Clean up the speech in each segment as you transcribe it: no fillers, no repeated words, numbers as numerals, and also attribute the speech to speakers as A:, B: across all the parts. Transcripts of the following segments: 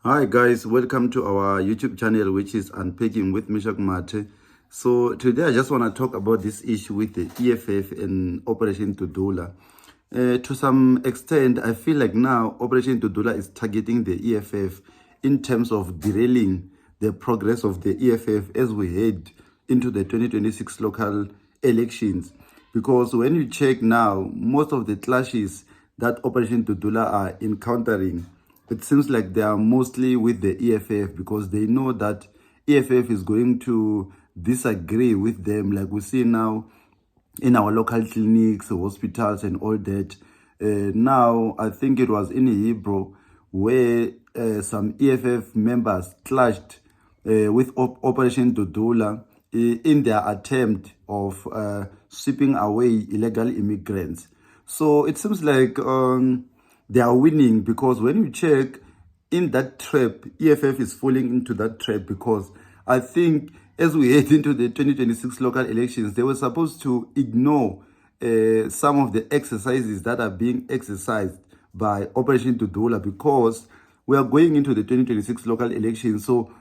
A: Hi guys, welcome to our YouTube channel, which is Unpacking with Mishak Mate. So today I just want to talk about this issue with the EFF and Operation Dudulla. To some extent, I feel like now Operation Dudulla is targeting the EFF in terms of derailing the progress of the EFF as we head into the 2026 local elections. Because when you check now, most of the clashes that Operation Dudulla are encountering, it seems like they are mostly with the EFF because they know that EFF is going to disagree with them, like we see now in our local clinics, hospitals, and all that. Now, I think it was in Hebrew where some EFF members clashed with Operation Dudulla in their attempt of sweeping away illegal immigrants. So it seems like they are winning because when you check in that trap, EFF is falling into that trap because I think as we head into the 2026 local elections, they were supposed to ignore some of the exercises that are being exercised by Operation Dudulla because we are going into the 2026 local elections. So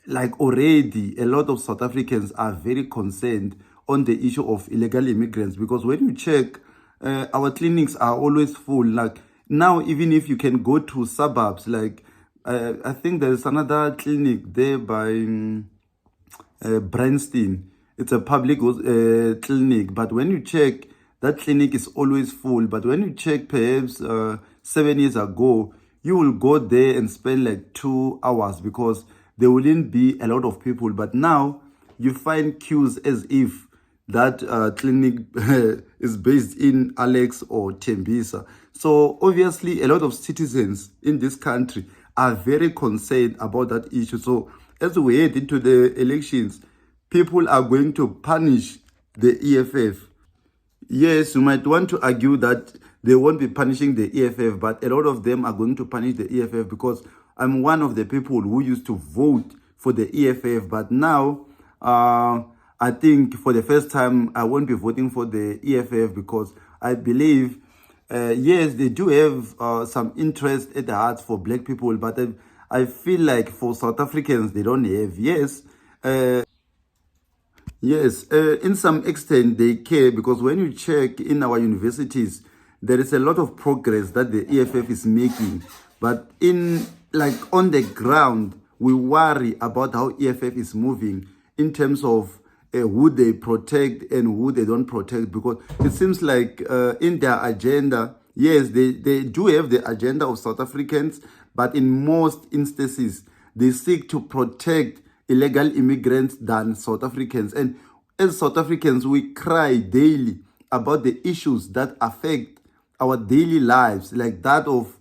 A: like already a lot of South Africans are very concerned on the issue of illegal immigrants because when you check, our clinics are always full. Like now, even if you can go to suburbs, like I think there's another clinic there by Bryanston. It's a public clinic, but when you check, that clinic is always full. But when you check, perhaps 7 years ago, you will go there and spend like 2 hours because there wouldn't be a lot of people. But now you find queues as if that clinic is based in Alex or Tembisa. So obviously a lot of citizens in this country are very concerned about that issue. So as we head into the elections, people are going to punish the EFF. Yes, you might want to argue that they won't be punishing the EFF, but a lot of them are going to punish the EFF because I'm one of the people who used to vote for the EFF, but now I think for the first time, I won't be voting for the EFF because I believe, yes, they do have some interest at the heart for black people, but I feel like for South Africans, they don't have. Yes, in some extent they care because when you check in our universities, there is a lot of progress that the EFF is making. But in like on the ground, we worry about how EFF is moving in terms of who they protect and who they don't protect because it seems like in their agenda, yes, they do have the agenda of South Africans, but in most instances, they seek to protect illegal immigrants than South Africans. And as South Africans, we cry daily about the issues that affect our daily lives, like that of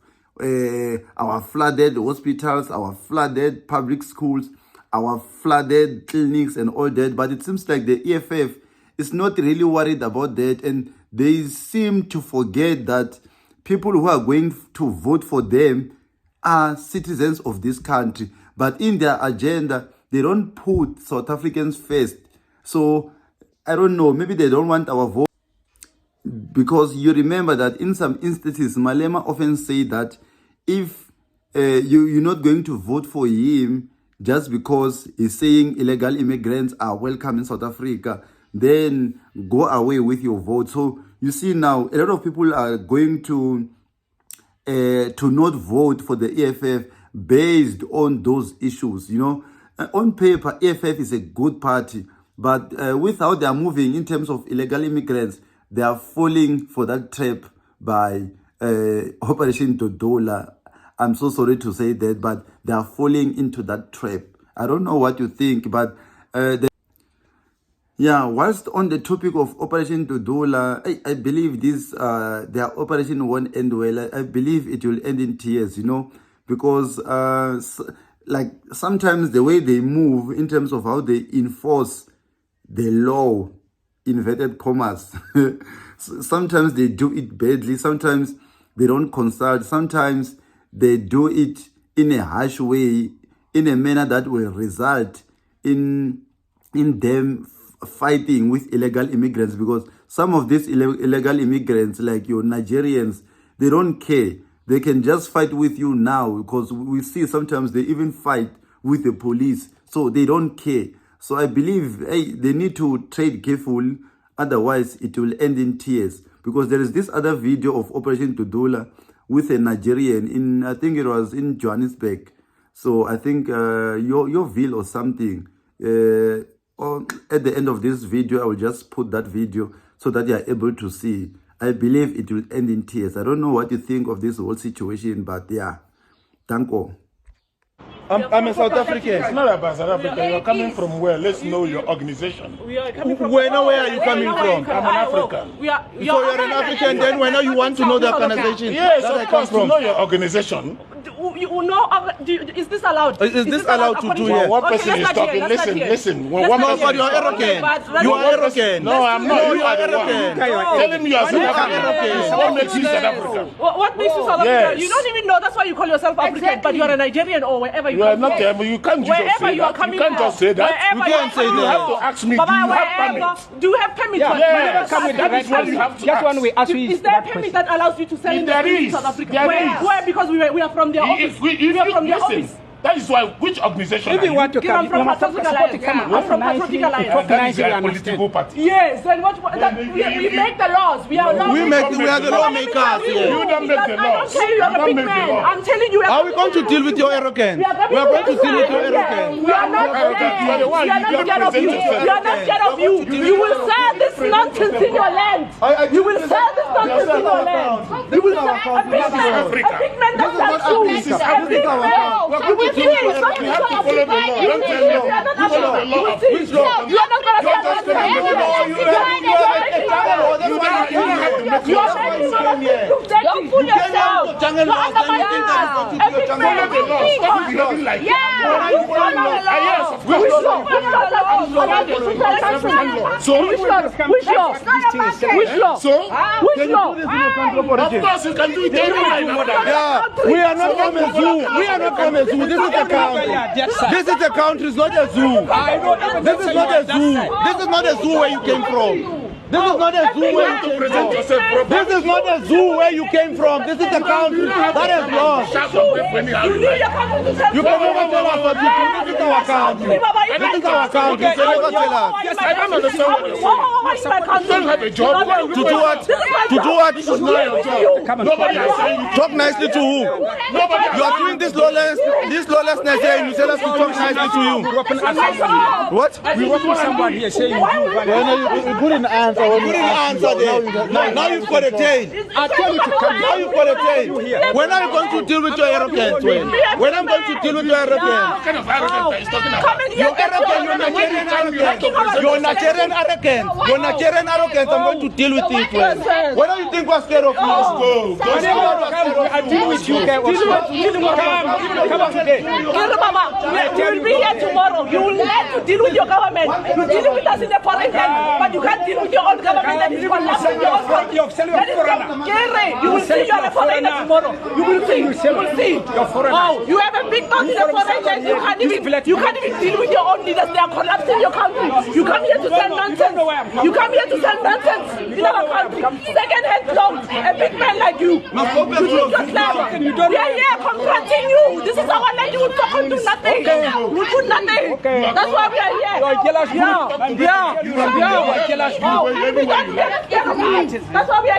A: our flooded hospitals, our flooded public schools, our flooded clinics and all that. But it seems like the EFF is not really worried about that. And they seem to forget that people who are going to vote for them are citizens of this country. But in their agenda, they don't put South Africans first. So I don't know, maybe they don't want our vote. Because you remember that in some instances, Malema often say that if you're not going to vote for him just because he's saying illegal immigrants are welcome in South Africa, then go away with your vote. So you see now, a lot of people are going to not vote for the EFF based on those issues. You know, on paper, EFF is a good party, but with how they are moving in terms of illegal immigrants, they are falling for that trap by Operation Dudulla. I'm so sorry to say that, but they are falling into that trap. I don't know what you think, but yeah, whilst on the topic of Operation Dudulla, I believe this their operation won't end well. I believe it will end in tears, you know, because like sometimes the way they move in terms of how they enforce the law, inverted commas, sometimes they do it badly, sometimes they don't consult, sometimes they do it in a harsh way, in a manner that will result in them fighting with illegal immigrants, because some of these illegal immigrants, like your Nigerians, they don't care. They can just fight with you now, because we see sometimes they even fight with the police. So they don't care. So I believe they need to trade careful. Otherwise, it will end in tears. Because there is this other video of Operation Dudulla with a Nigerian in, I think it was in Johannesburg. So I think Yeovil or something. At the end of this video, I will just put that video so that you are able to see. I believe it will end in tears. I don't know what you think of this whole situation, but yeah. Thank you.
B: I'm a South African.
C: It's not about South Africa. You're coming from where? Let's know your organization.
B: Where are you coming from?
C: I'm an African.
B: So you're an African, then when you want to know the organization?
C: Yes, of course, to know your organization.
D: You know, is this allowed?
B: Is this allowed to do here?
C: One person is talking. Listen.
B: No, but you are arrogant. You are arrogant.
C: No, I'm not.
B: You are arrogant.
C: Tell me you are South African. What makes you South African?
D: What makes you South African? You don't even know. That's why you call yourself African, but you are a Nigerian or wherever you
C: You are
D: come
C: not.
D: from.
C: You can't just say that. You can't just say that.
B: You can't say
C: You have to
B: that.
C: ask me. Do you have permit?
D: Do you have permit?
C: Yes. That is what you have to
E: Just one way.
C: ask.
D: Is there a permit that allows you to sell
C: There
D: to
C: is.
D: South Africa?
C: There
D: Where?
C: is.
D: Where? Because we are from their office. We are from their office.
C: That is why. Which organization
E: If
C: are
E: you want to
D: I'm
E: come,
D: from
E: you must
D: Patriotic
E: support
D: Alliance.
E: to come.
D: I'm from Patriotic Alliance.
C: That is a political party.
D: Yes, then we make the laws. We are
B: We are the lawmakers here.
C: You don't make the laws.
D: I'm telling you, you're a big man. I'm telling you.
B: Are we going to deal with your arrogance? We are going to deal with your arrogance.
D: We are not scared. We are not scared of you. We are not scared of you. You will sell this nonsense in your land. You will sell this nonsense in your land. You will sell a big man that sells food. A big man. You will see.
C: You have to follow the law. Don't tell me. You follow the law. Which law?
D: You are not going to sell don't fool yourself.
C: Follow the law. Stop behaving like yes, of course. So
D: Which law?
C: of course you can do it anyway.
B: Yeah, we are not from a zoo. We are not from a zoo. This is a country. This is a country. It's not a zoo. This is not a zoo. This is not a zoo where you came from. This is not a zoo where you came from. This is not a zoo where you came from. This is a country that is lost. You can never tell us what you do. This is our country. This is our country. You can never tell us.
C: Yes, I don't understand what you're saying. You don't have a job.
B: To do what? To do what?
C: This is not your job. Nobody is saying you
B: Talk nicely to who? You are doing this lawlessness here and you tell us to talk nicely to you. What?
E: We work with someone here saying
B: You couldn't answer. You couldn't answer there. Now you've got a tail.
E: I tell you to come.
B: Now you've got a tail. When are you going to deal with your arrogance? When I'm going to deal with your arrogance?
C: What kind of arrogance are you talking about?
B: You're arrogant. You're Nigerian arrogant. You're Nigerian arrogant. You're Nigerian arrogant. I'm going to deal with it. When do you think we're scared of you?
C: Go.
E: I deal with you. Come on today.
D: You will be here tomorrow. You will learn to deal with your government. You deal with us in the foreign land, but you can't deal with your own government that is collapsing your own country. You will see you are a foreigner tomorrow. You will see. You will see. Oh, you have a big mouth in the foreign land. You can't even deal with your own leaders. They are collapsing your country. You come here to sell nonsense. You come here to sell nonsense in our country. Second-hand clothes. A big man like you. We are here confronting you. This is our land. You will do nothing. You will do nothing. That's why we are here. That's why we are